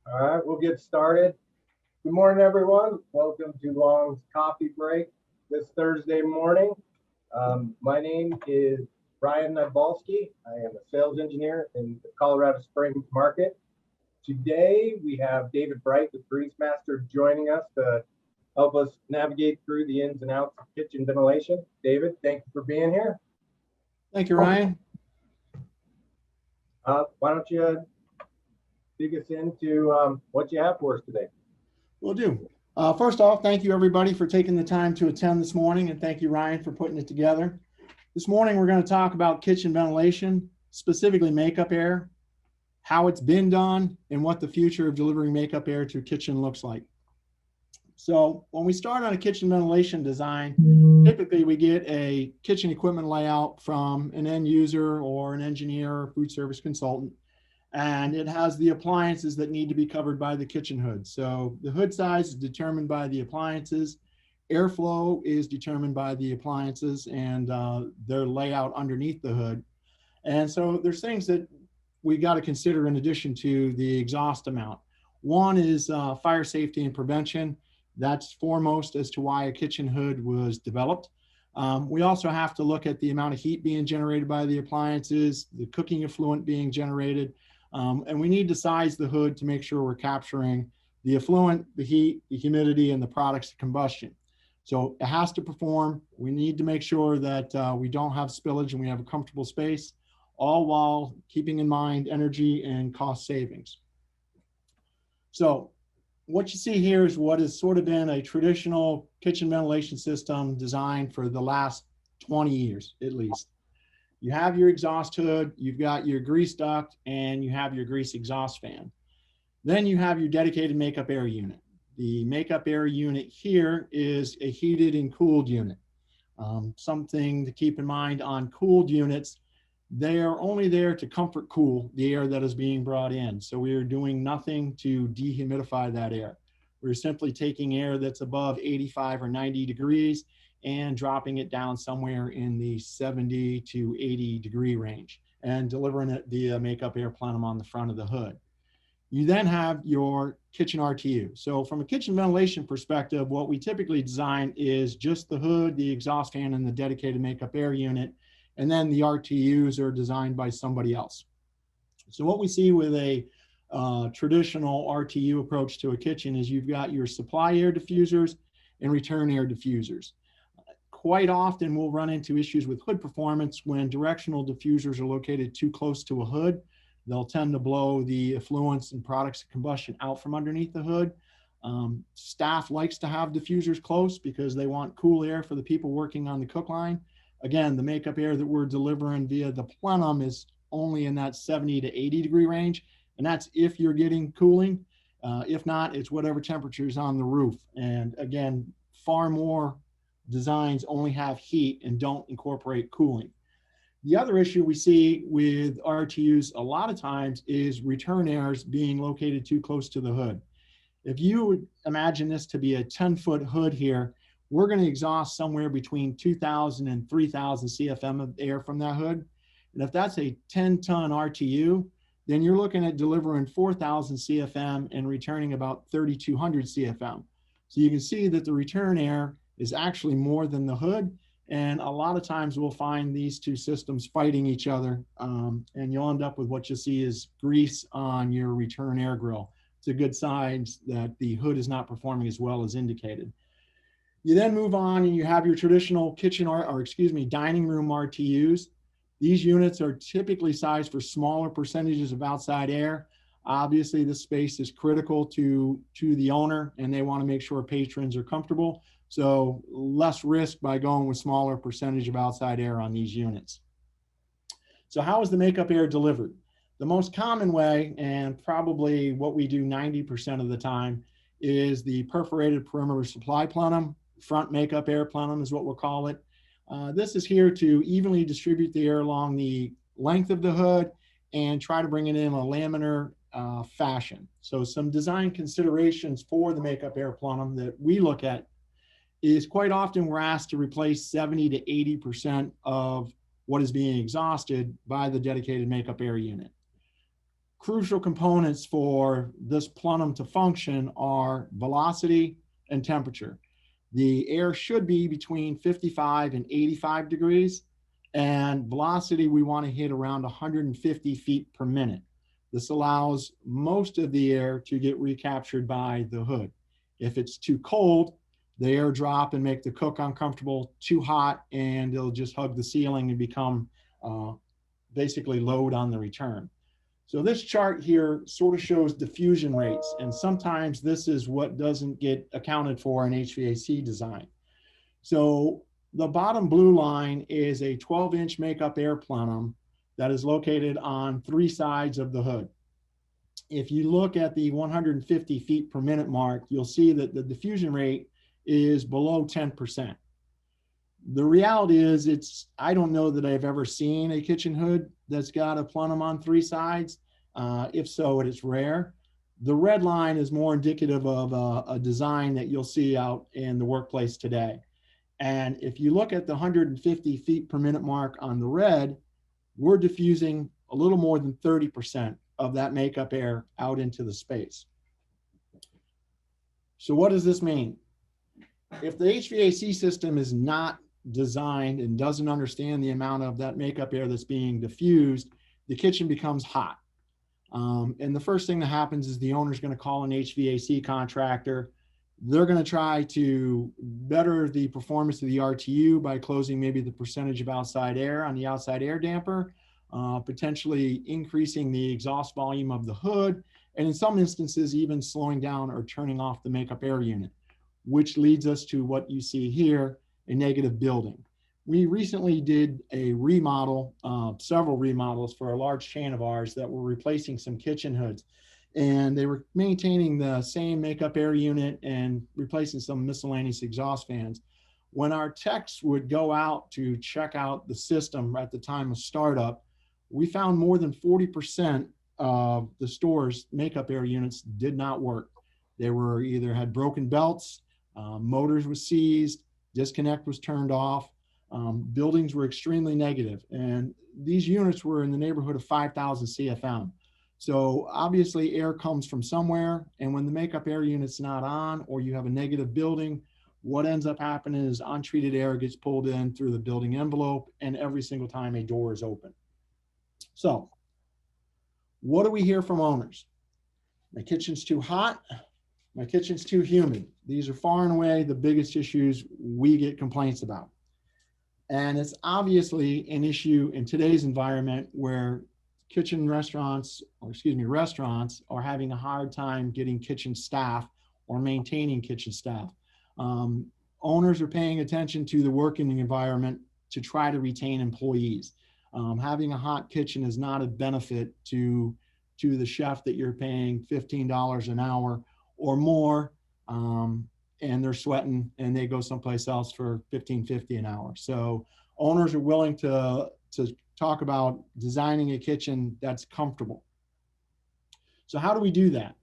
All right, we'll get started. Good morning, everyone. Welcome to Long's Coffee Break this Thursday morning. My name is Brian Nadbalski. I am a sales engineer in the Colorado Springs market. Today, we have David Bright, the Greasemaster, joining us to help us navigate through the ins and outs of kitchen ventilation. David, thank you for being here. Thank you, Ryan. Why don't you dig us into what you have for us today? Will do. First off, thank you everybody for taking the time to attend this morning, and thank you, Ryan, for putting it together. This morning, we're going to talk about kitchen ventilation, specifically makeup air, how it's been done, and what the future of delivering makeup air to a kitchen looks like. So when we start on a kitchen ventilation design, typically we get a kitchen equipment layout from an end user or an engineer or food service consultant. And it has the appliances that need to be covered by the kitchen hood. So the hood size is determined by the appliances. Airflow is determined by the appliances and their layout underneath the hood. And so there's things that we got to consider in addition to the exhaust amount. One is fire safety and prevention. That's foremost as to why a kitchen hood was developed. We also have to look at the amount of heat being generated by the appliances, the cooking effluent being generated. And we need to size the hood to make sure we're capturing the effluent, the heat, the humidity, and the products of combustion. So it has to perform. We need to make sure that we don't have spillage and we have a comfortable space, all while keeping in mind energy and cost savings. So what you see here is what has sort of been a traditional kitchen ventilation system designed for the last 20 years, at least. You have your exhaust hood, you've got your grease duct, and you have your grease exhaust fan. Then you have your dedicated makeup air unit. The makeup air unit here is a heated and cooled unit. Something to keep in mind on cooled units, they are only there to comfort cool the air that is being brought in. So we are doing nothing to dehumidify that air. We're simply taking air that's above 85 or 90 degrees and dropping it down somewhere in the 70 to 80 degree range and delivering it via makeup air plenum on the front of the hood. You then have your kitchen RTU. So from a kitchen ventilation perspective, what we typically design is just the hood, the exhaust fan, and the dedicated makeup air unit. And then the RTUs are designed by somebody else. So what we see with a traditional RTU approach to a kitchen is you've got your supply air diffusers and return air diffusers. Quite often we'll run into issues with hood performance when directional diffusers are located too close to a hood. They'll tend to blow the effluents and products of combustion out from underneath the hood. Staff likes to have diffusers close because they want cool air for the people working on the cook line. Again, the makeup air that we're delivering via the plenum is only in that 70 to 80 degree range. And that's if you're getting cooling. If not, it's whatever temperature is on the roof. And again, far more designs only have heat and don't incorporate cooling. The other issue we see with RTUs a lot of times is return airs being located too close to the hood. If you would imagine this to be a 10-foot hood here, we're going to exhaust somewhere between 2,000 and 3,000 CFM of air from that hood. And if that's a 10-ton RTU, then you're looking at delivering 4,000 CFM and returning about 3,200 CFM. So you can see that the return air is actually more than the hood. And a lot of times we'll find these two systems fighting each other, and you'll end up with what you see is grease on your return air grill. It's a good sign that the hood is not performing as well as indicated. You then move on and you have your traditional kitchen dining room RTUs. These units are typically sized for smaller percentages of outside air. Obviously, this space is critical to the owner, and they want to make sure patrons are comfortable. So less risk by going with smaller percentage of outside air on these units. So how is the makeup air delivered? The most common way, and probably what we do 90% of the time, is the perforated perimeter supply plenum. Front makeup air plenum is what we'll call it. This is here to evenly distribute the air along the length of the hood and try to bring it in a laminar fashion. So some design considerations for the makeup air plenum that we look at is quite often we're asked to replace 70 to 80% of what is being exhausted by the dedicated makeup air unit. crucial components for this plenum to function are velocity and temperature. The air should be between 55 and 85 degrees, and velocity we want to hit around 150 feet per minute. This allows most of the air to get recaptured by the hood. If it's too cold, the air drop and make the cook uncomfortable. Too hot, and it'll just hug the ceiling and become basically load on the return. So this chart here sort of shows diffusion rates, and sometimes this is what doesn't get accounted for in HVAC design. So the bottom blue line is a 12-inch makeup air plenum that is located on 3 sides of the hood. If you look at the 150 feet per minute mark, you'll see that the diffusion rate is below 10%. The reality is I don't know that I've ever seen a kitchen hood that's got a plenum on 3 sides. If so, it is rare. The red line is more indicative of a design that you'll see out in the workplace today. And if you look at the 150 feet per minute mark on the red, we're diffusing a little more than 30% of that makeup air out into the space. So what does this mean? If the HVAC system is not designed and doesn't understand the amount of that makeup air that's being diffused, the kitchen becomes hot. And the first thing that happens is the owner's going to call an HVAC contractor. They're going to try to better the performance of the RTU by closing maybe the percentage of outside air on the outside air damper, potentially increasing the exhaust volume of the hood, and in some instances, even slowing down or turning off the makeup air unit, which leads us to what you see here, a negative building. We recently did a remodel, several remodels for a large chain of ours that were replacing some kitchen hoods. And they were maintaining the same makeup air unit and replacing some miscellaneous exhaust fans. When our techs would go out to check out the system at the time of startup, we found more than 40% of the store's makeup air units did not work. They were either had broken belts, motors were seized, disconnect was turned off, buildings were extremely negative. And these units were in the neighborhood of 5,000 CFM. So obviously air comes from somewhere, and when the makeup air unit's not on or you have a negative building, what ends up happening is untreated air gets pulled in through the building envelope, and every single time a door is open. So what do we hear from owners? My kitchen's too hot. My kitchen's too humid. These are far and away the biggest issues we get complaints about. And it's obviously an issue in today's environment where restaurants are having a hard time getting kitchen staff or maintaining kitchen staff. Owners are paying attention to the working environment to try to retain employees. Having a hot kitchen is not a benefit to the chef that you're paying $15 an hour or more, and they're sweating and they go someplace else for $15.50 an hour. So owners are willing to talk about designing a kitchen that's comfortable. So how do we do that?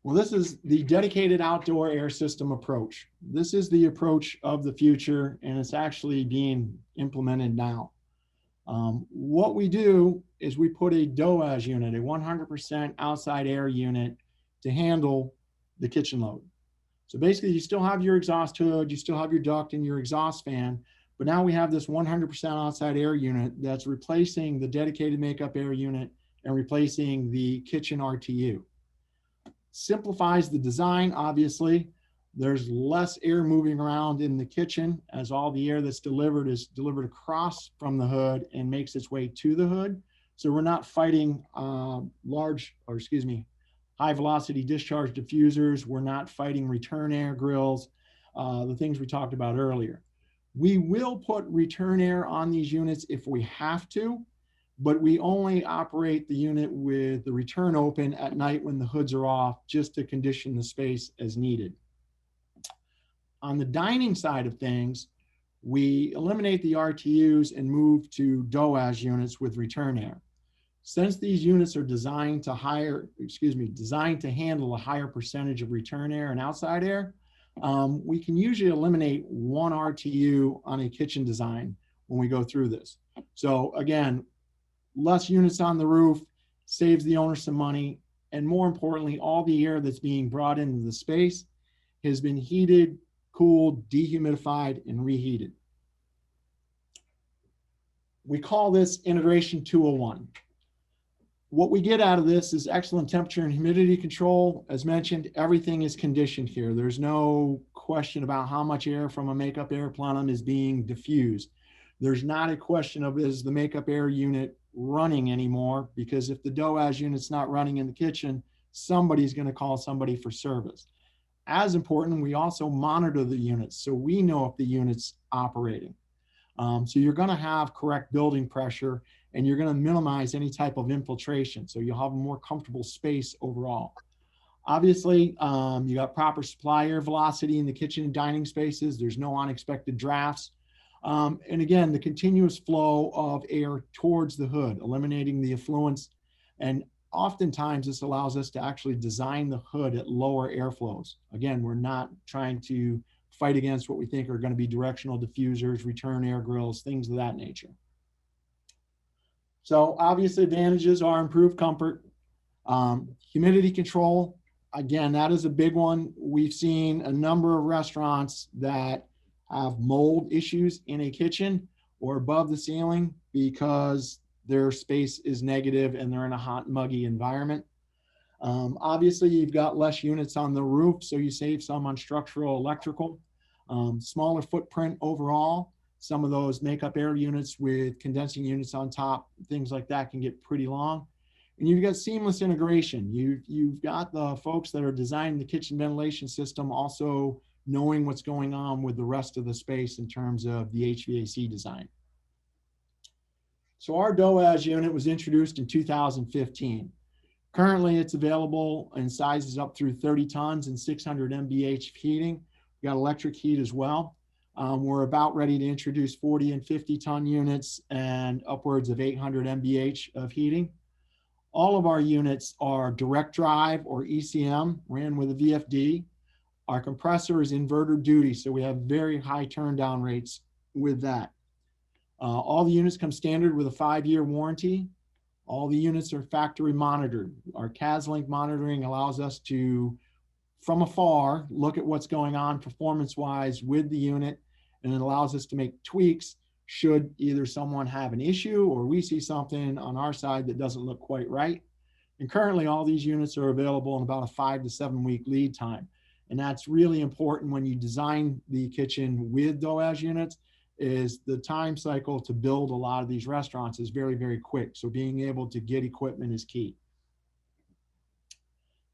Well, this is the dedicated outdoor air system approach. This is the approach of the future, and it's actually being implemented now. What we do is we put a DOAS unit, a 100% outside air unit, to handle the kitchen load. So basically you still have your exhaust hood, you still have your duct and your exhaust fan, but now we have this 100% outside air unit that's replacing the dedicated makeup air unit and replacing the kitchen RTU. Simplifies the design, obviously. There's less air moving around in the kitchen as all the air that's delivered is delivered across from the hood and makes its way to the hood. So we're not fighting high velocity discharge diffusers. We're not fighting return air grills, the things we talked about earlier. We will put return air on these units if we have to, but we only operate the unit with the return open at night when the hoods are off, just to condition the space as needed. On the dining side of things, we eliminate the RTUs and move to DOAS units with return air. Since these units are designed to handle a higher percentage of return air and outside air, we can usually eliminate 1 RTU on a kitchen design when we go through this. So again, less units on the roof, saves the owner some money, and more importantly, all the air that's being brought into the space has been heated, cooled, dehumidified, and reheated. We call this integration 201. What we get out of this is excellent temperature and humidity control. As mentioned, everything is conditioned here. There's no question about how much air from a makeup air plenum is being diffused. There's not a question of, is the makeup air unit running anymore? Because if the DOAS unit's not running in the kitchen, somebody's going to call somebody for service. As important, we also monitor the units so we know if the unit's operating. So you're going to have correct building pressure, and you're going to minimize any type of infiltration. So you'll have a more comfortable space overall. Obviously, you got proper supply air velocity in the kitchen and dining spaces. There's no unexpected drafts. And again, the continuous flow of air towards the hood, eliminating the effluents. And oftentimes this allows us to actually design the hood at lower airflows. Again, we're not trying to fight against what we think are going to be directional diffusers, return air grills, things of that nature. So obviously advantages are improved comfort, humidity control. Again, that is a big one. We've seen a number of restaurants that have mold issues in a kitchen or above the ceiling because their space is negative and they're in a hot, muggy environment. Obviously, you've got less units on the roof, so you save some on structural electrical. Smaller footprint overall. Some of those makeup air units with condensing units on top, things like that can get pretty long. And you've got seamless integration. You've got the folks that are designing the kitchen ventilation system also knowing what's going on with the rest of the space in terms of the HVAC design. So our DOAS unit was introduced in 2015. Currently, it's available in sizes up through 30 tons and 600 MBH heating. We got electric heat as well. We're about ready to introduce 40 and 50 ton units and upwards of 800 MBH of heating. All of our units are direct drive or ECM, ran with a VFD. Our compressor is inverter duty, so we have very high turn down rates with that. All the units come standard with a 5-year warranty. All the units are factory monitored. Our CASLink monitoring allows us to, from afar, look at what's going on performance-wise with the unit, and it allows us to make tweaks should either someone have an issue or we see something on our side that doesn't look quite right. And currently, all these units are available in about a 5 to 7 week lead time. And that's really important when you design the kitchen with DOAS units, is the time cycle to build a lot of these restaurants is very, very quick. So being able to get equipment is key.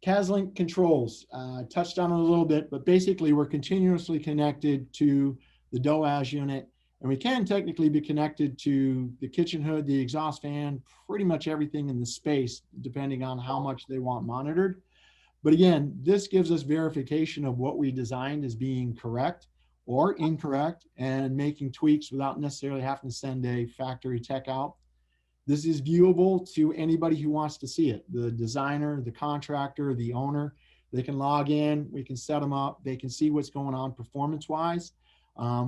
CASLink controls, touched on it a little bit, but basically we're continuously connected to the DOAS unit, and we can technically be connected to the kitchen hood, the exhaust fan, pretty much everything in the space, depending on how much they want monitored. But again, this gives us verification of what we designed as being correct or incorrect and making tweaks without necessarily having to send a factory tech out. This is viewable to anybody who wants to see it. The designer, the contractor, the owner, they can log in, we can set them up, they can see what's going on performance-wise.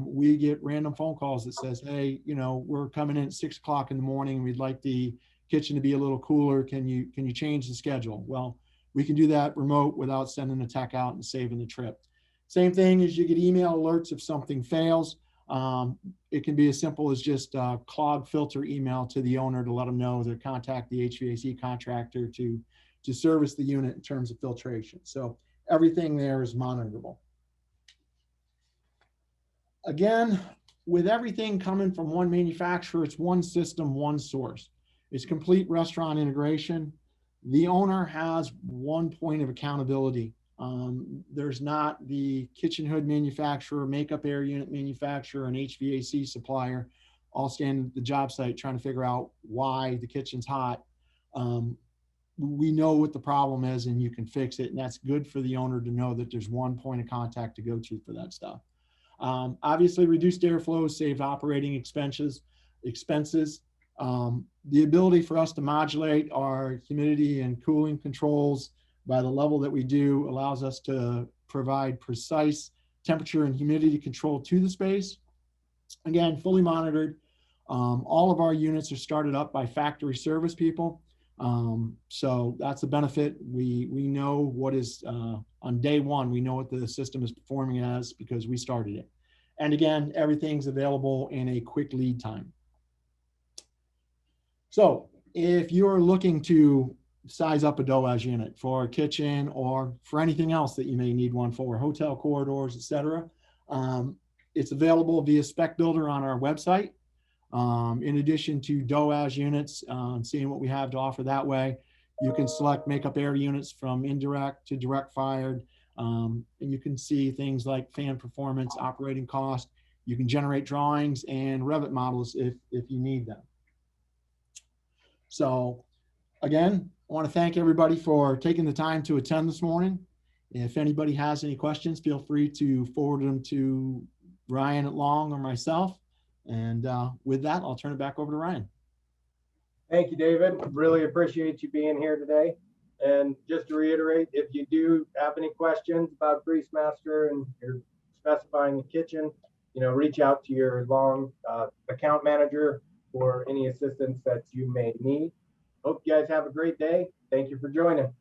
We get random phone calls that says, hey, you know, we're coming in at 6 o'clock in the morning, we'd like the kitchen to be a little cooler, can you change the schedule? Well, we can do that remote without sending a tech out and saving the trip. Same thing as you get email alerts if something fails. It can be as simple as just a clog filter email to the owner to let them know to contact the HVAC contractor to service the unit in terms of filtration. So everything there is monitorable. Again, with everything coming from one manufacturer, it's one system, one source. It's complete restaurant integration. The owner has one point of accountability. There's not the kitchen hood manufacturer, makeup air unit manufacturer, and HVAC supplier all standing at the job site trying to figure out why the kitchen's hot. We know what the problem is and you can fix it, and that's good for the owner to know that there's one point of contact to go to for that stuff. Obviously, reduced airflow saves operating expenses. The ability for us to modulate our humidity and cooling controls by the level that we do allows us to provide precise temperature and humidity control to the space. Again, fully monitored. All of our units are started up by factory service people. So that's the benefit. We know what is on day one, we know what the system is performing as because we started it. And again, everything's available in a quick lead time. So if you're looking to size up a DOAS unit for a kitchen or for anything else that you may need one for, hotel corridors, etc., it's available via Spec Builder on our website. In addition to DOAS units, seeing what we have to offer that way, you can select makeup air units from indirect to direct fired, and you can see things like fan performance, operating cost. You can generate drawings and Revit models if you need them. So again, I want to thank everybody for taking the time to attend this morning. If anybody has any questions, feel free to forward them to Ryan at Long or myself. And with that, I'll turn it back over to Ryan. Thank you, David. Really appreciate you being here today. And just to reiterate, if you do have any questions about Greasemaster and you're specifying the kitchen, reach out to your Long account manager for any assistance that you may need. Hope you guys have a great day. Thank you for joining.